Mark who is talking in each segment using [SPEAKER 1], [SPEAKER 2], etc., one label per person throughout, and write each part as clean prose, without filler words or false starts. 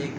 [SPEAKER 1] 1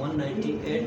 [SPEAKER 1] 198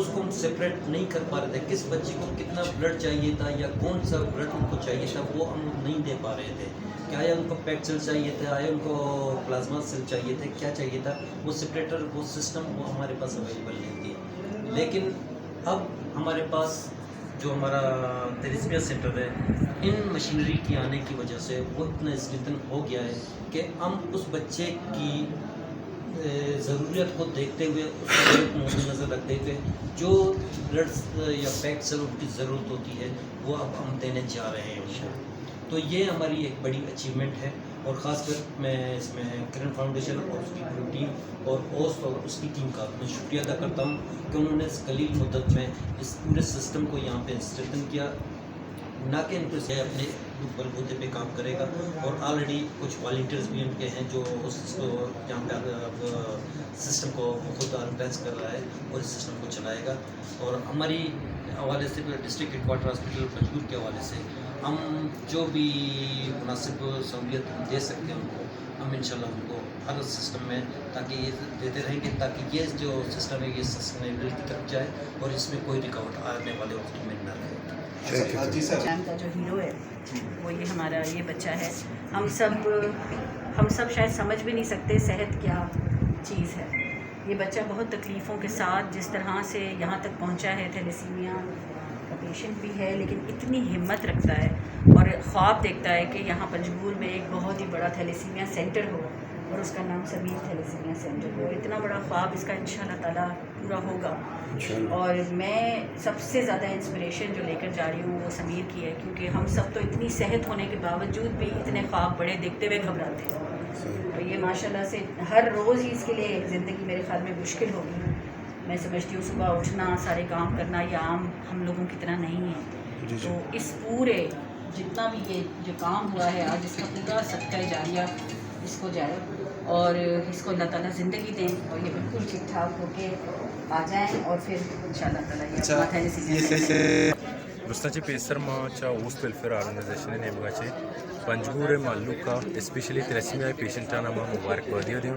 [SPEAKER 1] اس کو ہم سپریٹ نہیں کر پا رہے تھے. کس بچے کو کتنا بلڈ چاہیے تھا یا کون سا بلڈ ان کو چاہیے تھا وہ ہم نہیں دے پا رہے تھے. کہ آیا ان کو پیک سیل چاہیے تھا, آیا ان کو پلازما سیل چاہیے تھے, کیا چاہیے تھا, وہ سپریٹر وہ سسٹم وہ ہمارے پاس اویلیبل نہیں تھی. لیکن اب ہمارے پاس جو ہمارا تیلیسمیا سینٹر ہے, ان مشینری کی آنے کی وجہ سے وہ اتنا اسٹرینتھن ہو گیا ہے کہ ہم اس بچے کی ضروریت کو دیکھتے ہوئے اس کو مد نظر رکھتے ہوئے جو بلڈ یا پیک سیل ان کی ضرورت ہوتی ہے وہ اب ہم دینے جا رہے ہیں ان کو. تو یہ ہماری ایک بڑی اچیومنٹ ہے. اور خاص کر میں اس میں کرن فاؤنڈیشن اور اس کی پوری ٹیم اور اوسٹ اور اس کی ٹیم کا میں شکریہ ادا کرتا ہوں کہ انہوں نے اس قلیل مدت میں اس پورے سسٹم کو یہاں پہ اسٹرینتھن کیا. نہ کہ ان کو اپنے بلبوتے پہ کام کرے گا, اور آلریڈی کچھ والنٹیئرز بھی ان کے ہیں جو اس کو یہاں پہ سسٹم کو خود آرگنائز کر رہا ہے اور اس سسٹم کو چلائے گا. اور ہماری حوالے سے district headquarter hospital Panjgur کے حوالے سے ہم جو بھی مناسب سہولیت دے سکتے ہیں ان کو ہم انشاءاللہ ان کو ہر سسٹم میں تاکہ یہ دیتے رہیں گے, تاکہ یہ جو سسٹم ہے یہ سسٹینیبل کی طرف جائے اور اس میں کوئی رکاوٹ آنے والے وقت میں نہ رہے.
[SPEAKER 2] جان کا جو ہیرو ہے وہ یہ ہمارا یہ بچہ ہے. ہم سب شاید سمجھ بھی نہیں سکتے صحت کیا چیز ہے. یہ بچہ بہت تکلیفوں کے ساتھ جس طرح سے یہاں تک پہنچا ہے, تھیلیسیمیا کا پیشنٹ بھی ہے لیکن اتنی ہمت رکھتا ہے اور خواب دیکھتا ہے کہ یہاں پنجگور میں ایک بہت ہی بڑا تھیلیسیمیا سینٹر ہو اور اس کا نام سمیر تھیلیسیمیا سینٹر ہو. اتنا بڑا خواب اس کا انشاءاللہ تعالیٰ پورا ہوگا. اور میں سب سے زیادہ انسپریشن جو لے کر جا رہی ہوں وہ سمیر کی ہے, کیونکہ ہم سب تو اتنی صحت ہونے کے باوجود بھی اتنے خواب بڑے دیکھتے ہوئے گھبراتے ہیں. اور یہ ماشاءاللہ سے ہر روز ہی اس کے لیے زندگی میرے خیال میں مشکل ہوگی. میں سمجھتی ہوں صبح اٹھنا, سارے کام کرنا, یہ عام ہم لوگوں کی طرح نہیں ہے. تو اس پورے جتنا بھی یہ جو کام ہوا ہے آج, اس کا پورا صدقہ جاریہ اس کو جائے اور اس کو اللہ تعالیٰ زندگی دیں اور یہ بالکل ٹھیک ٹھاک ہو کے آ جائیں اور پھر انشاءاللہ تعالیٰ
[SPEAKER 3] Rustachi Pesar Macha Host Welfare Organization Nemgache Panjgure Maluka especially thalassemia patient ana ma mubarak badiya diyo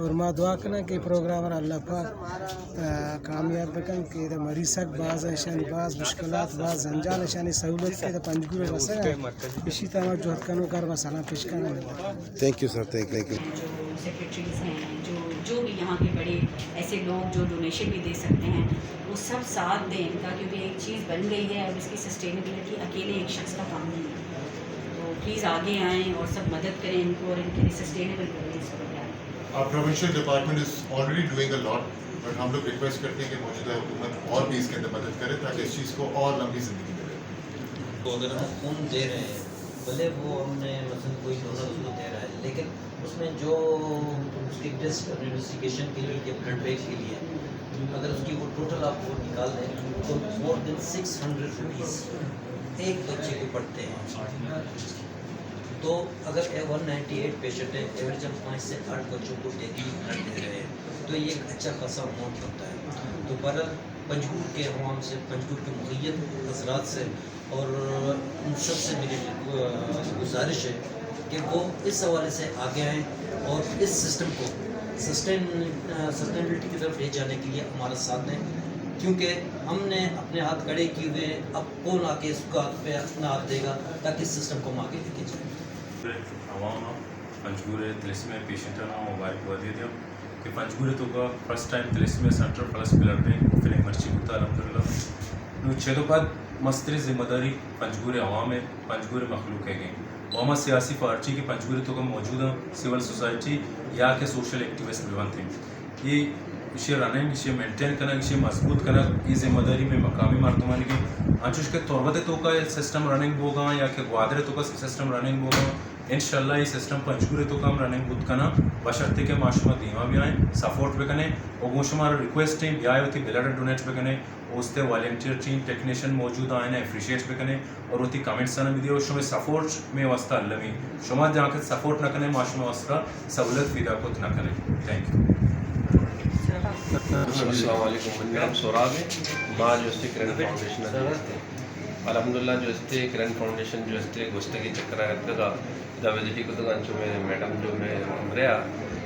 [SPEAKER 4] اور ما دعا کنا کہ پروگرام اللہ پاک کامیاب بکن کہ مریض سک بعض اشانی بعض مشکلات بعض زنجان اشانی سہولت کے پنجگور بسا اسی طرح جو کنو کر سلام پیش کرنا.
[SPEAKER 5] Thank you sir, thank you.
[SPEAKER 2] جو سیکریٹریز ہیں، جو بھی یہاں کے بڑے ایسے لوگ جو ڈونیشن بھی دے سکتے ہیں وہ سب ساتھ دیں ان کا، کیونکہ ایک چیز بن گئی ہے. اب اس کی سسٹینیبلٹی اکیلے ایک شخص کا کام نہیں ہے. تو پلیز آگے آئیں اور سب مدد کریں ان کو اور ان کے لیے سسٹینیبل کریں اس programme.
[SPEAKER 6] Our provincial department is already doing a lot, but ہم لوگ ریکویسٹ کرتے ہیں کہ موجودہ حکومت اور بھی اس کے اندر مدد کرے تاکہ اس چیز کو اور لمبی زندگی ملے.
[SPEAKER 1] تو اگر ہم خون دے رہے ہیں، بھلے وہ ہم نے مثلاً کوئی ڈونر اس کو دے رہا ہے، لیکن اس میں جو اس کی ٹیسٹ انویسٹیگیشن کے لیے یا بلڈ بینک کے لیے اگر اس کی وہ ٹوٹل آپ وہ نکال دیں تو مور دین 600 روپیز ایک بچے کو پڑتے ہیں. تو اگر 198 پیشنٹ ہے، ایوریج ہم 5 سے 8 بچوں کو ڈیلی بلڈ دے رہے ہیں تو یہ ایک اچھا خاصا اماؤنٹ ہوتا ہے. تو بہرحال پنجگور کے عوام سے، پنجگور کے مقید حضرات سے اور ان سب سے میری گزارش ہے کہ وہ اس حوالے سے آگے آئیں اور اس سسٹم کو سسٹینیبلٹی کی طرف لے جانے کے لیے ہمارا ساتھ دیں، کیونکہ ہم نے اپنے ہاتھ کھڑے کیے ہوئے، اب کون آ کے اس کو ہاتھ پہ اپنا ہاتھ دے گا تاکہ اس سسٹم کو ہم آگے لے کے جائیں.
[SPEAKER 3] عوام پنجگور تلسمے پیشنٹ مبارکبادی دیم کہ پنجگور تو کا فرسٹ ٹائم تلسمے سینٹر پلس پلر نے فلنگ مرچی ہوتا الحمدللہ. نو چھے بعد مستری ذمہ داری پنجگور عوام ہے، پنجگور مخلوق ہے گئی وہاں سیاسی پارٹی کی پنجگور تو کا موجودہ سول سوسائٹی یا کہ سوشل ایکٹیوسٹ بھی بنتے ہیں. یہ اسے رننگ اسے مینٹین کرنا، اسے مضبوط کرنا، یہ ذمہ داری میں مقامی مردمان کی انچوش کے طوربت تو کا سسٹم رننگ ہوگا یا کہ گوادر تو کا سسٹم رننگ ہوگا. انشاءاللہ یہ سسٹم پنجگور تو کام رننگ بود کرنا بشرطے کے معاشمہ دیما بھی آئیں سپورٹ بھی کریں اور وہ شمار ریکویسٹ ٹیم یا ہوتی بلڈ ڈونیٹ بھی کریں اس تے والنٹیئر ٹیم ٹیکنیشین موجود آئیں اپریشیٹ بھی کریں اور ہوتی کمنٹس نے بھی دیا اور شما سپورٹ میں واسطہ اللہ میں شما جہاں کے سپورٹ نہ کریں معاشمہ واسطہ سہولت فیدا خود نہ کریں. Thank you.
[SPEAKER 7] السلام علیکم. میرا نام سوراب ہے. ماں جو اس کرن فاؤنڈیشن الحمدللہ جو اس کرن فاؤنڈیشن جو اس گوشتگی چکر کا دا وزٹی کو تو انچو میں میڈم جو میں رہا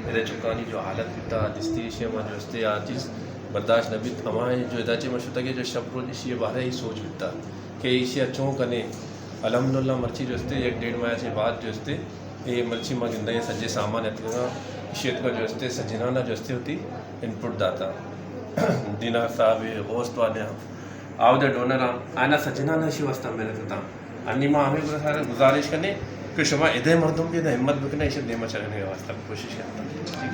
[SPEAKER 7] میرے چکانی جو حالت تھا جستی شیما جو اس چیز برداشت نبی ہمارے جو اداچے مشہور کہ جو شب روز اسی بارہ ہی سوچ بتا کہ اسی اچھوں کنے الحمدللہ مرچی جو اس 1-1.5 ماہ سے بعد جو اس یہ مرچی ماں گندہ یہ سجے سامان اتنا شیت کو جو اس سجنانہ جو اس ہوتی ان پٹ داتا دینا صاحب ہوسٹ والے آؤ دا ڈونر آنا سجنانہ شی واسطہ محنت ہوتا انی ماں ہمیں سارے گزارش کرنے کہ شما ادھے مردم بھی ہمت بکنے اسے دیما چلنے کے واسطہ کوشش کرتا.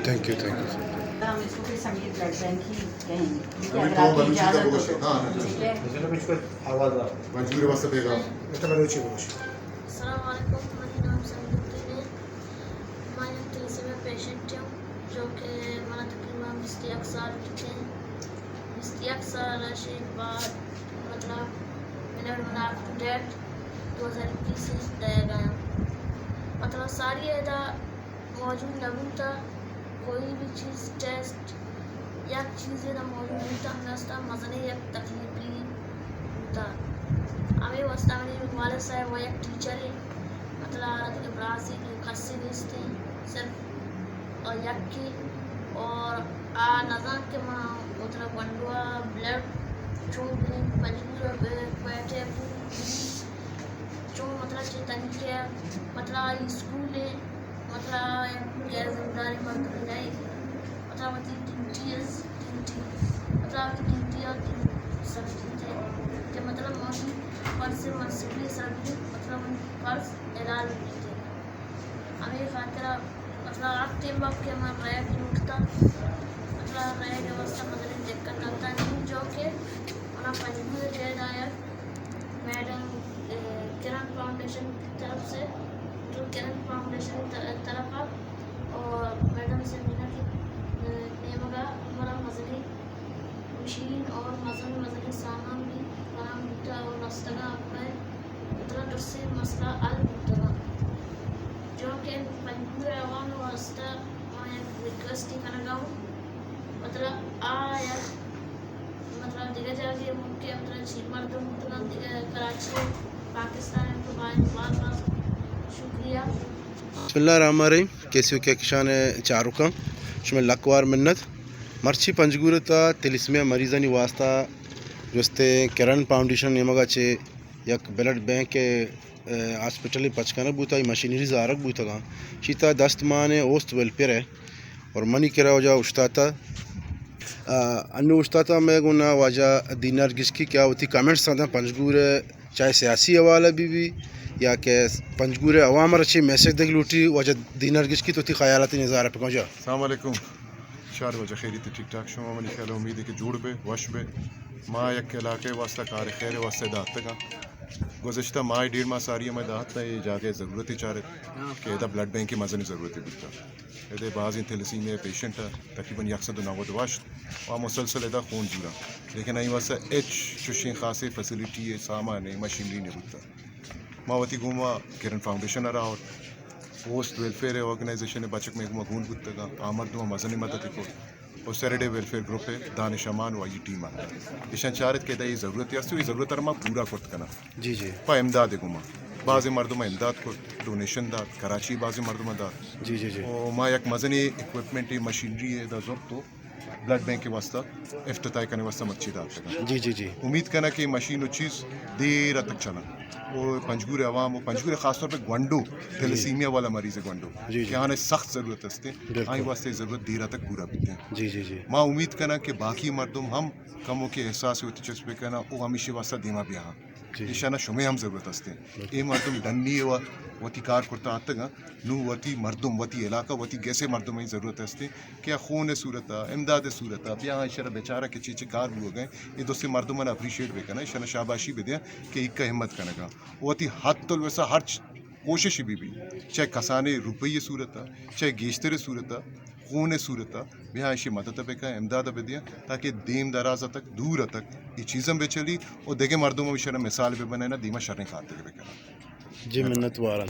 [SPEAKER 5] Thank you. Thank you.
[SPEAKER 2] ہم اس کو پھر سمیت بلڈ بینک ہی کہیں گے
[SPEAKER 6] ابھی
[SPEAKER 2] اگر
[SPEAKER 6] تو
[SPEAKER 2] آپ کی
[SPEAKER 6] بلوچی کا
[SPEAKER 2] اجازت
[SPEAKER 6] گوشت
[SPEAKER 2] ہو
[SPEAKER 6] ہاں
[SPEAKER 2] تو. ٹھیک ہے.
[SPEAKER 6] پنجگور واسطے پیغام
[SPEAKER 8] السلام علیکم. میرا نام سمدین ہے. میں تلسمے پیشنٹ ہوں جو کہ ہمارا تقریباً 21 سال کے ہیں. 21 سال رشید بعد مطلب میں ڈیٹ 2021 سے دیا گیا مطلب ساری ادا موجود نہ تھا کوئی بھی چیز ٹیسٹ یا چیزیں نہ موجود نہیں تھا. ہمیں واسطہ مزنے ایک تکلیفی ہوتا ہمیں واسطہ میرے والد صاحب وہ ایک ٹیچر ہے مطلب ابراسی کی خاصی دیتے صرف اور یک کی اور نظام کے ماں مطلب ونڈوا بلڈ چون پنجگور بیٹھے چون مطلب چیتنی کیا مطلب اسکول ہے مطلب غیر ذمہ داری مردم نہیں مطلب مطلب ڈیوٹی اور سبجیکٹ ہے کہ مطلب موجود فرض منصوبی سبھی مطلب فرض اعلان ہوتے ہمیں خاطرہ مطلب آپ ٹیم باپ کے ہمارا رہے بھی اٹھتا مطلب رہے کے واسطہ مطلب دقت آتا نہیں جو کہ انہاں پنجگور دے دایا میڈم کرن فاؤنڈیشن کی طرف سے جو کرن فاؤنڈیشن طرف اور میڈم سے ملا کہ نیمگا ہمارا مذہبی مشین اور مذہبی سامان بھی فراہم ہوتا اور رستگاہ میں مطلب اس سے مسئلہ حل ہوتا جو کہ پنجگور عوام واسطہ میں ریکویسٹ کرنا گاؤں مطلب آیا مطلب دیکھا جائے کہ ملک کے مطلب چین مردم مطلب کراچی پاکستان کو بہت شکریہ.
[SPEAKER 5] بسم اللہ الرحمن الرحیم. کیسی ہو کیا کشان ہے چاروں کا شما لکوار منت مرچی پنجگورتا تلسمه مریضانی واسطه جسته کرن فاؤنڈیشن نمگا چه یک بلڈ بینک ہاسپٹل پچکانہ بوتا مشینری زارک بوتا گا شیتا دستمان اوست ویلفیئر ہے اور منی کرا وجہ اشتاتا انو اشتاتا میں گنا واجہ دینار گس کی کیا ہوتی کامنٹس تھا پنجگور چاہے سیاسی حوالہ بھی یا کہ پنجگور عوام رچی میسج دگ لوٹی وجہ دینار گس کی تو تھی خیالاتی نظارہ پہ پہنچا.
[SPEAKER 9] السلام علیکم شار وجہ خیری تے ٹھیک ٹھاک شما منی خیال امید ہے کہ جوڑ بے وش بے ما یک علاقے واسطہ کار خیر واسطے دات تگا گزشتہ ماہ 1.5 ماہ ساری میں دات تا یہ جاگے ضرورت ہی چارت کہ ادا بلڈ بینک کی مزنی ضرورت ہے بتا ادے بعض تھیلیسیمیا پیشنٹ ہے تقریباً 190 واشت اور مسلسل ادا خون جورا لیکن ای واسطہ ایچ چوشیں خاصی فیسلٹی ہے سامان ہے مشینری نہیں بتا ماوتی گوما کرن فاؤنڈیشن رہا اور پوسٹ ویلفیئر آرگنائزیشن بچک میں گوما گون بتا گا آمر دو مزنی مدد کو اور سیٹرڈے ویلفیئر گروپ ہے دانش امان و آئی ٹیم آتا ہے ایشان چارت کے یہ ضرورت ہے یہ ضرورت ہے پورا کرت کنا
[SPEAKER 5] جی جی
[SPEAKER 9] پا امداد گما بعض مردم امداد کو ڈونیشن داد کراچی بعض مردم داد
[SPEAKER 5] جی جی جی
[SPEAKER 9] اور ما یک مزنی اکوپمنٹ مشینری ہے دا ضرورت تو بلڈ بینک کے واسطہ افتتاح کرنے واسطہ مچھی داد تھا
[SPEAKER 5] جی جی جی
[SPEAKER 9] امید کرنا کہ مشین و چیز دیر تک چلا وہ پنجگور عوام و پنجگور خاص طور پہ گونڈو تھیلیسیمیا والا مریض ہے گونڈو
[SPEAKER 5] جی
[SPEAKER 9] کہ آنے سخت ضرورت ہے آئی واسطے ضرورت دیر تک پورا پیتے ہیں
[SPEAKER 5] جی جی جی
[SPEAKER 9] ماں امید کرنا کہ باقی مردم ہم کموں کے احساس ہوتی چسپے کرنا وہ ہمیشہ واسطہ دیما بھی ہاں نشانہ شمے ہم ضرورت ہستے اے مردم ڈنی ہوا وتی کار کرتا آتا گا نو وتی مردم وتی علاقہ وتی گیسے مردم ہی ضرورت ہستے کیا خون صورتا امداد صورتا بیا اشارہ بیچارہ کے چیچے کار بھی ہو گئے یہ دوستے مردم نے اپریشیٹ بھی کرنا اشارہ شاباشی بھی دیا کہ ایک کا ہمت کرنے گا وتی حد تل ویسا ہر کوشش بھی چاہے کسانے روپیے صورتا چاہے گیشتر صورتا خون صورتا بیا ایشی مدد پہ کا امداد پہ دیا تاکہ دیم درازہ تک دور تک یہ چیزیں بے چلی اور دیکھے مردوں میں بھی شرم مثال پہ بنے نا دیما شرن کھاتے پہ کرنا.
[SPEAKER 5] جی منت وارا